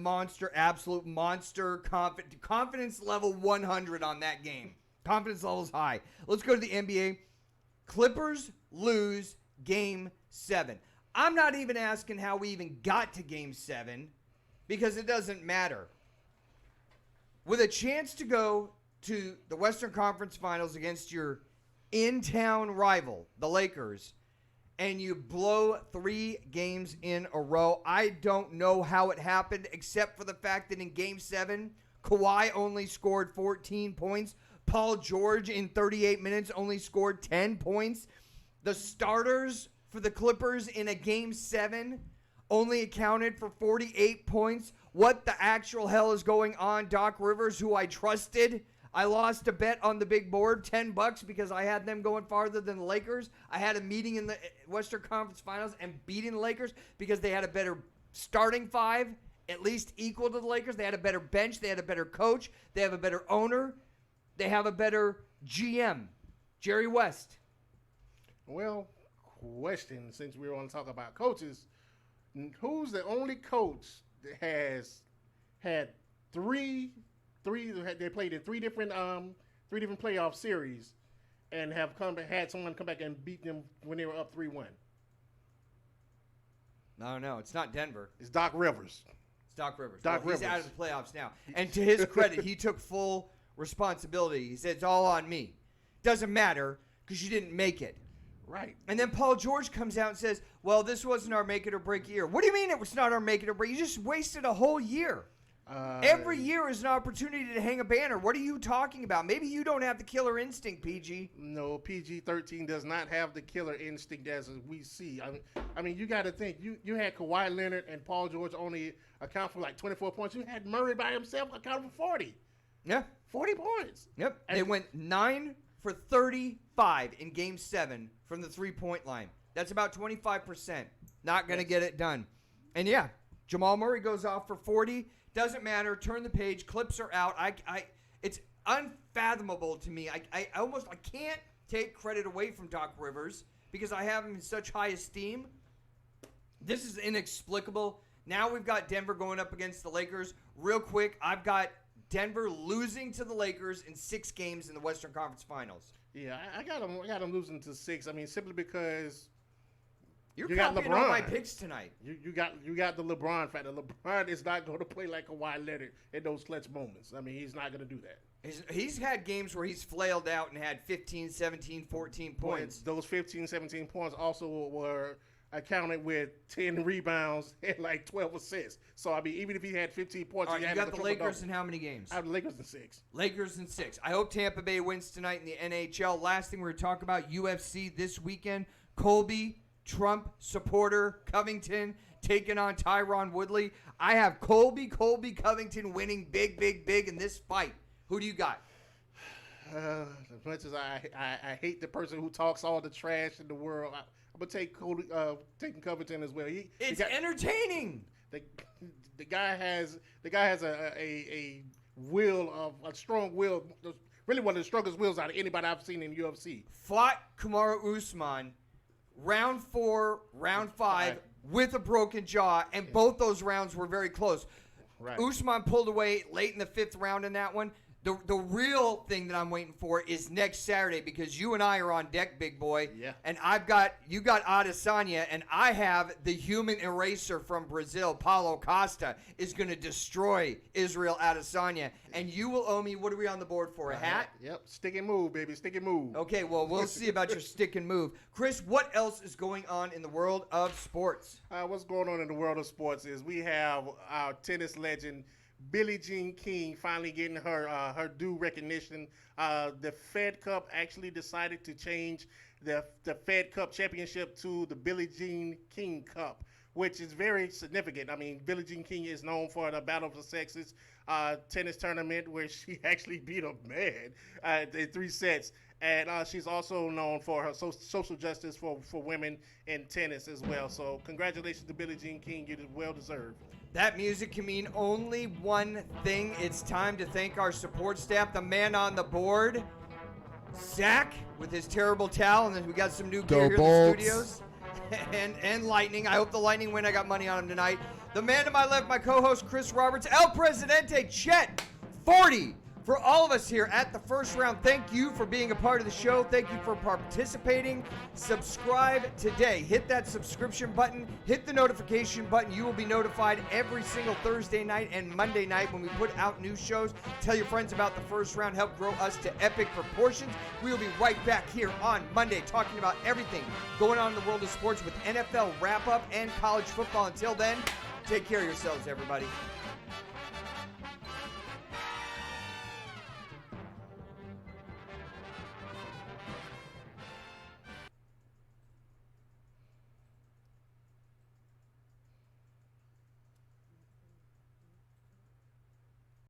absolute monster confidence level 100 on that game. Confidence level is high. Let's go to the NBA. Clippers lose Game 7. I'm not even asking how we even got to Game 7 because it doesn't matter. With a chance to go to the Western Conference Finals against your in-town rival, the Lakers, and you blow 3 games in a row, I don't know how it happened except for the fact that in Game 7, Kawhi only scored 14 points. Paul George in 38 minutes only scored 10 points. The starters for the Clippers in a Game 7 only accounted for 48 points. What the actual hell is going on? Doc Rivers, who I trusted, I lost a bet on the big board, $10 because I had them going farther than the Lakers. I had a meeting in the Western Conference Finals and beating the Lakers because they had a better starting 5, at least equal to the Lakers. They had a better bench. They had a better coach. They have a better owner. They have a better GM, Jerry West. Well, question, since we want to talk about coaches, who's the only coach that has had they played in three different playoff series and had someone come back and beat them when they were up 3-1? No, it's not Denver. It's Doc Rivers. It's Doc Rivers. Rivers. He's out of the playoffs now. And to his credit, he took full responsibility. He said, it's all on me. Doesn't matter because you didn't make it. Right. And then Paul George comes out and says, well, this wasn't our make it or break year. What do you mean it was not our make it or break? You just wasted a whole year. Every year is an opportunity to hang a banner. What are you talking about? Maybe you don't have the killer instinct, PG. No, PG-13 does not have the killer instinct as we see. I mean, you got to think. You had Kawhi Leonard and Paul George only account for like 24 points. You had Murray by himself account for 40. Yeah. 40 points. Yep. And they went 9 for 35 in Game 7 from the three-point line. That's about 25%. Not going to get it done. And, yeah, Jamal Murray goes off for 40. Doesn't matter. Turn the page. Clips are out. It's unfathomable to me. I can't take credit away from Doc Rivers because I have him in such high esteem. This is inexplicable. Now we've got Denver going up against the Lakers. Real quick, I've got Denver losing to the Lakers in 6 games in the Western Conference Finals. Yeah, I got them losing to 6. I mean, simply because you got LeBron. All my picks tonight. You got the LeBron factor. LeBron is not going to play like Kawhi Leonard in those clutch moments. I mean, he's not going to do that. He's had games where he's flailed out and had 15, 17, 14 points. Those 15, 17 points also were accounted with 10 rebounds and like 12 assists. So, I mean, even if he had 15 points, you got the Lakers in how many games? I have the Lakers in 6. Lakers in 6. I hope Tampa Bay wins tonight in the NHL. Last thing we're going to talk about, UFC this weekend. Colby, Trump supporter, Covington, taking on Tyron Woodley. I have Colby Covington winning big in this fight. Who do you got? As much as I hate the person who talks all the trash in the world, I'm gonna take taking Covington as well. It's entertaining. The guy has a strong will. Really one of the strongest wills out of anybody I've seen in UFC. Fought Kamaru Usman, round 4, round 5, with a broken jaw, and both those rounds were very close. Right. Usman pulled away late in the 5th round in that one. The real thing that I'm waiting for is next Saturday, because you and I are on deck, big boy. Yeah. And you got Adesanya, and I have the human eraser from Brazil, Paulo Costa, is going to destroy Israel Adesanya. And you will owe me, what are we on the board for, a hat? Yep, stick and move, baby, stick and move. Okay, well, we'll see about your stick and move. Chris, what else is going on in the world of sports? What's going on in the world of sports is we have our tennis legend, Billie Jean King, finally getting her due recognition. The Fed Cup actually decided to change the Fed Cup championship to the Billie Jean King Cup, which is very significant. I mean, Billie Jean King is known for the Battle of the Sexes tennis tournament where she actually beat a man in 3 sets. And she's also known for her social justice for women in tennis as well. So congratulations to Billie Jean King. You did well deserved. That music can mean only one thing. It's time to thank our support staff, the man on the board, Zach, with his terrible towel, and then we got some new gear here in the studios. And Lightning. I hope the Lightning win. I got money on him tonight. The man to my left, my co-host, Chris Roberts. El Presidente, Chet, 40. For all of us here at the first round, thank you for being a part of the show. Thank you for participating. Subscribe today. Hit that subscription button. Hit the notification button. You will be notified every single Thursday night and Monday night when we put out new shows. Tell your friends about the first round. Help grow us to epic proportions. We will be right back here on Monday talking about everything going on in the world of sports with NFL wrap-up and college football. Until then, take care of yourselves, everybody.